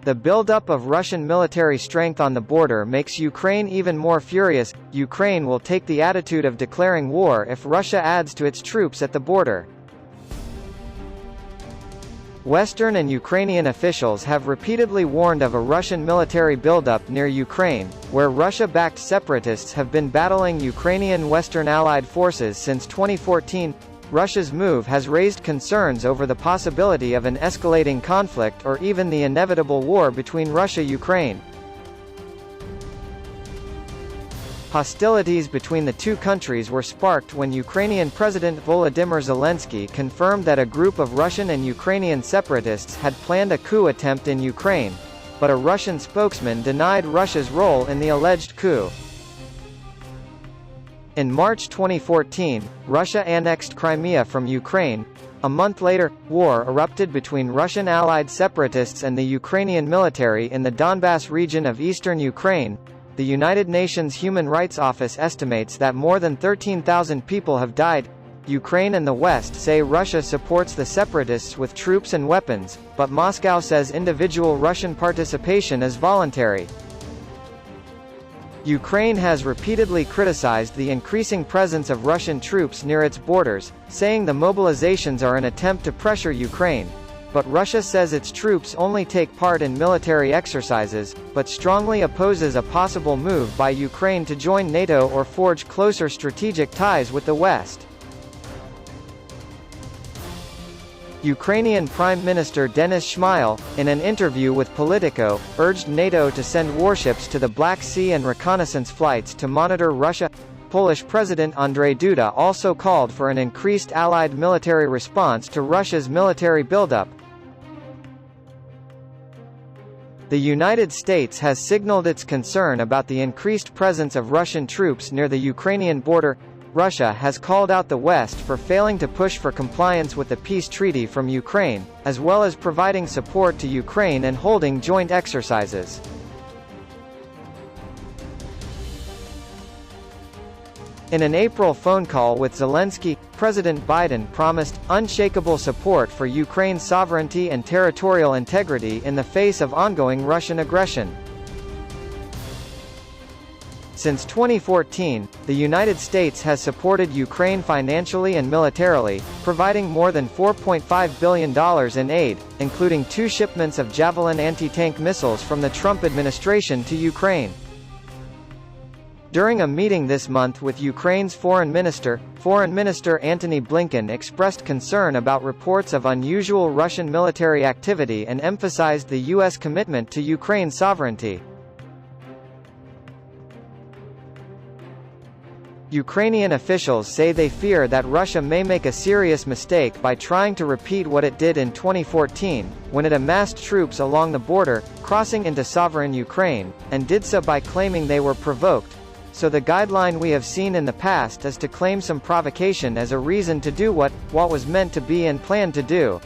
The buildup of Russian military strength on the border makes Ukraine even more furious. Ukraine will take the attitude of declaring war if Russia adds to its troops at the border. Western and Ukrainian officials have repeatedly warned of a Russian military buildup near Ukraine, where Russia-backed separatists have been battling Ukrainian Western Allied forces since 2014. Russia's move has raised concerns over the possibility of an escalating conflict or even the inevitable war between Russia-Ukraine. Hostilities between the two countries were sparked when Ukrainian President Volodymyr Zelensky confirmed that a group of Russian and Ukrainian separatists had planned a coup attempt in Ukraine, but a Russian spokesman denied Russia's role in the alleged coup. In March 2014, Russia annexed Crimea from Ukraine. A month later, war erupted between Russian allied separatists and the Ukrainian military in the Donbas region of eastern Ukraine. The United Nations Human Rights Office estimates that more than 13,000 people have died. Ukraine and the West say Russia supports the separatists with troops and weapons, but Moscow says individual Russian participation is voluntary. Ukraine has repeatedly criticized the increasing presence of Russian troops near its borders, saying the mobilizations are an attempt to pressure Ukraine. But Russia says its troops only take part in military exercises, but strongly opposes a possible move by Ukraine to join NATO or forge closer strategic ties with the West. Ukrainian Prime Minister Denis Shmyhal, in an interview with Politico, urged NATO to send warships to the Black Sea and reconnaissance flights to monitor Russia. Polish President Andrzej Duda also called for an increased Allied military response to Russia's military buildup. The United States has signaled its concern about the increased presence of Russian troops near the Ukrainian border. Russia has called out the West for failing to push for compliance with the peace treaty from Ukraine, as well as providing support to Ukraine and holding joint exercises. In an April phone call with Zelensky, President Biden promised unshakable support for Ukraine's sovereignty and territorial integrity in the face of ongoing Russian aggression. Since 2014, the United States has supported Ukraine financially and militarily, providing more than $4.5 billion in aid, including 2 shipments of Javelin anti-tank missiles from the Trump administration to Ukraine. During a meeting this month with Ukraine's Foreign Minister Antony Blinken expressed concern about reports of unusual Russian military activity and emphasized the U.S. commitment to Ukraine's sovereignty. Ukrainian officials say they fear that Russia may make a serious mistake by trying to repeat what it did in 2014, when it amassed troops along the border, crossing into sovereign Ukraine, and did so by claiming they were provoked. So the guideline we have seen in the past is to claim some provocation as a reason to do what was meant to be and planned to do.